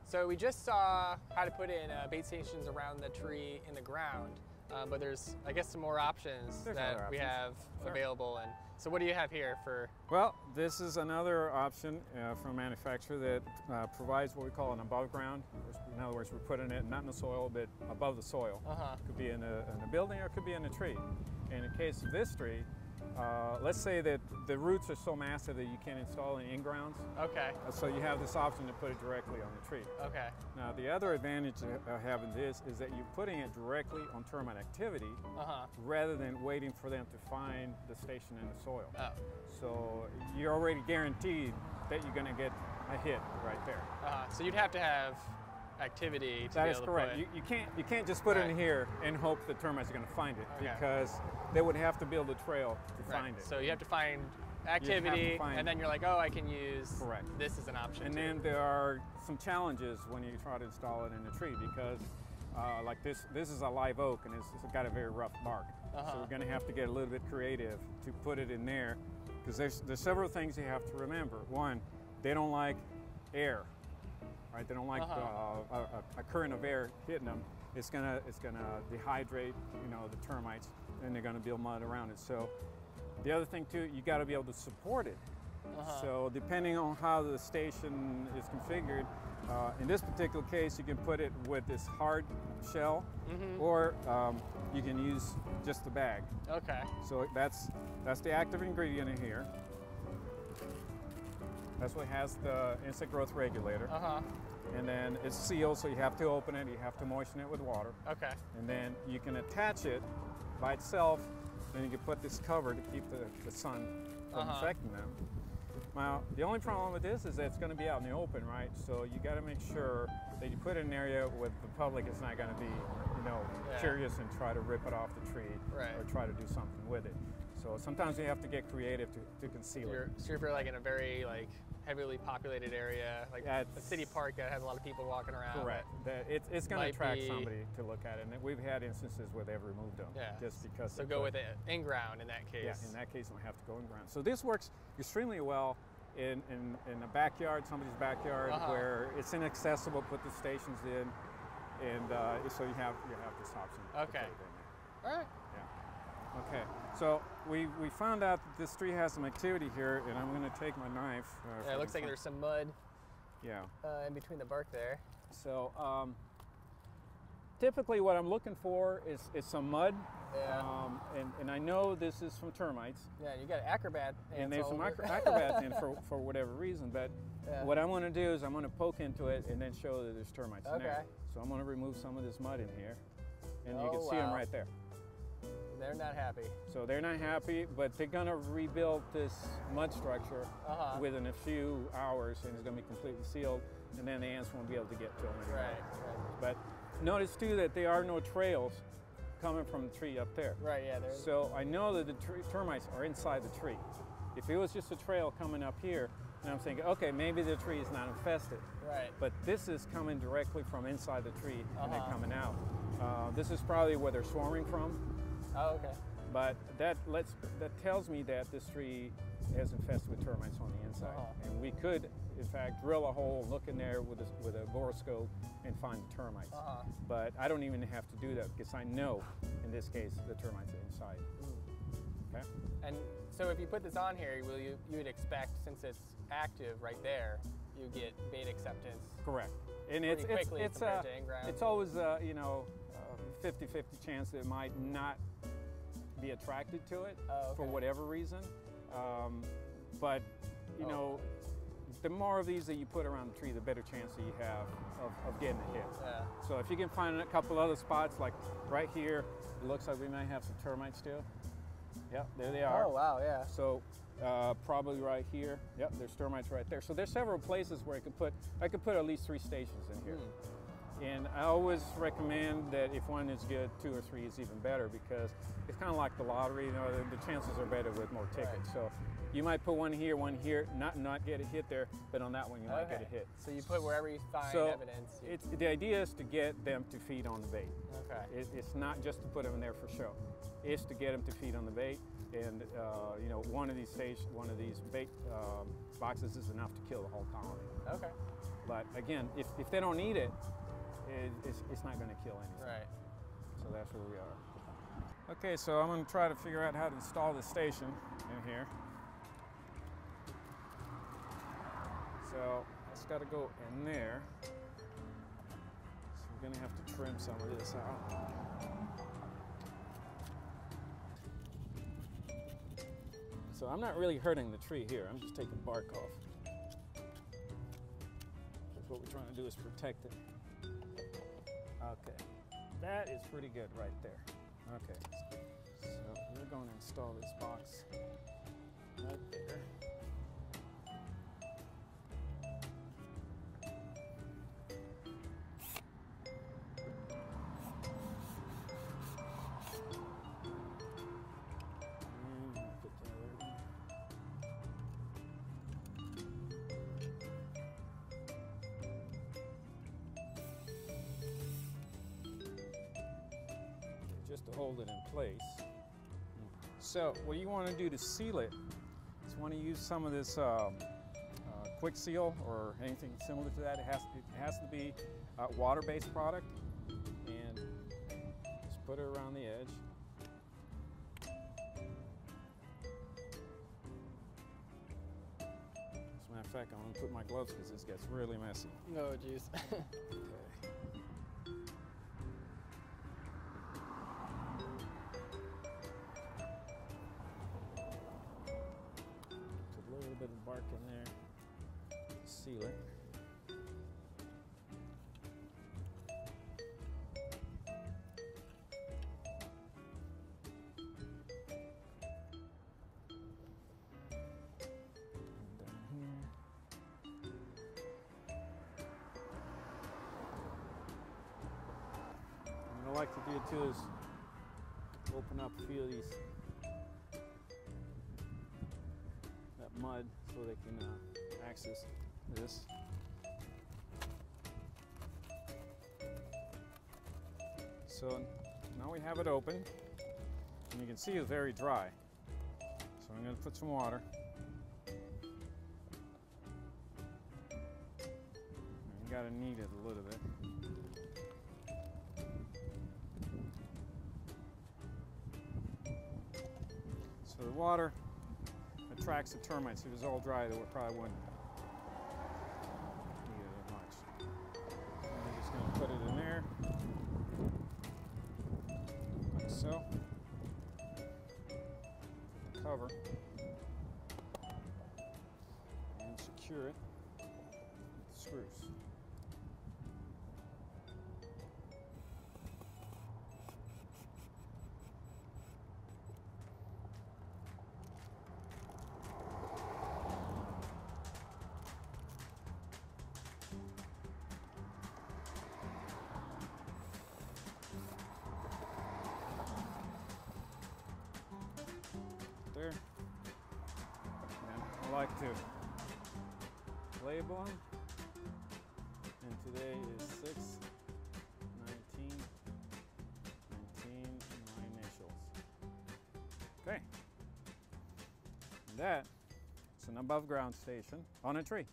So we just saw how to put in bait stations around the tree in the ground, but there's, I guess, some more options that we have available. And so what do you have here for? Well, this is another option from a manufacturer that provides what we call an above ground. In other words, we're putting it not in the soil, but above the soil. It could be in a building or it could be in a tree. In the case of this tree, let's say that the roots are so massive that you can't install any in-grounds. Okay. So you have this option to put it directly on the tree. Okay. Now the other advantage of having this is that you're putting it directly on termite activity rather than waiting for them to find the station in the soil. So you're already guaranteed that you're going to get a hit right there. So you'd have to have activity to that be is able correct. to put. You can't just put it in here and hope the termites are going to find it because they would have to build a trail to find it. So you have to find activity, and then you're like, oh, I can use this as an option. And then there are some challenges when you try to install it in a tree because like this is a live oak and it's got a very rough bark. So we're going to have to get a little bit creative to put it in there because there's several things you have to remember. One, they don't like air. Right? They don't like a current of air hitting them. It's gonna dehydrate, the termites, and they're gonna build mud around it. So the other thing too, you got to be able to support it. So depending on how the station is configured, in this particular case, you can put it with this hard shell, or you can use just the bag. Okay. So that's the active ingredient in here. That's what has the insect growth regulator. And then it's sealed, so you have to open it, you have to moisten it with water. Okay. And then you can attach it by itself, then you can put this cover to keep the sun from affecting them. Now, the only problem with this is that it's going to be out in the open, right? So you got to make sure that you put it in an area where the public is not going to be, curious and try to rip it off the tree or try to do something with it. So sometimes you have to get creative to conceal it. So if you're like in a very heavily populated area, like a city park that has a lot of people walking around. Correct. It's going to attract somebody to look at it. And we've had instances where they've removed them just because. So go with it in-ground in that case. Yeah, in that case, we have to go in-ground. So this works extremely well in a backyard, somebody's backyard, where it's inaccessible, put the stations in, and so you have this option. Okay. All right. Yeah. Okay, so we found out that this tree has some activity here, and I'm going to take my knife. It looks like there's some mud. Yeah. In between the bark there. So typically, what I'm looking for is some mud. Yeah. And I know this is from termites. Yeah, you got acrobat. And there's some acrobats in for whatever reason, but what I'm going to do is I'm going to poke into it and then show that there's termites in there. So I'm going to remove some of this mud in here, and you can see them right there. They're not happy. So they're not happy, but they're going to rebuild this mud structure within a few hours, and it's going to be completely sealed, and then the ants won't be able to get to them anymore. Right. But notice too that there are no trails coming from the tree up there. Right, yeah. So I know that the termites are inside the tree. If it was just a trail coming up here, and I'm thinking, okay, maybe the tree is not infested. Right. But this is coming directly from inside the tree, and they're coming out. This is probably where they're swarming from. Oh, okay. But that tells me that this tree is infested with termites on the inside. And we could, in fact, drill a hole, look in there with a borescope and find the termites. But I don't even have to do that because I know, in this case, the termites are inside. Okay. And so if you put this on here, you would expect, since it's active right there, you get bait acceptance. Correct. And it's always 50-50 chance that it might not be attracted to it for whatever reason. But you know, the more of these that you put around the tree, the better chance that you have of getting a hit. Yeah. So if you can find a couple other spots, like right here, it looks like we might have some termites still. Yep, there they are. Oh wow, yeah. So probably right here. Yep, there's termites right there. So there's several places where I could put at least 3 stations in here. And I always recommend that if one is good, 2 or 3 is even better, because it's kind of like the lottery. The chances are better with more tickets. So you might put one here, not get a hit there, but on that one you might get a hit. So you put wherever you find evidence. The idea is to get them to feed on the bait. Okay. It's not just to put them in there for show. It's to get them to feed on the bait. and you know, one of these bait boxes is enough to kill the whole colony. Okay. But again, if they don't eat it, it's not going to kill anything. Right. So that's where we are. Okay, so I'm going to try to figure out how to install the station in here. So it's got to go in there. So we're going to have to trim some of this out. So I'm not really hurting the tree here. I'm just taking bark off. Because what we're trying to do is protect it. Okay, that is pretty good right there. Okay, so we're going to install this box right there. Just to hold it in place. So what you want to do to seal it is you want to use some of this quick seal or anything similar to that. It has to be a water-based product, and just put it around the edge. As a matter of fact, I'm going to put my gloves because this gets really messy. Oh, geez. Okay. Bit of bark in there to seal it. And down here. And what I like to do too is open up a few of these mud so they can access this. So now we have it open, and you can see it's very dry. So I'm going to put some water. You got to knead it a little bit. So the water attracts the termites. If it was all dry, they probably wouldn't need it as much. And I'm just going to put it in there, like so. Put the cover and secure it with the screws. There. And I like to label them. And today is 6/19/19, my initials. Okay. And that is an above ground station on a tree.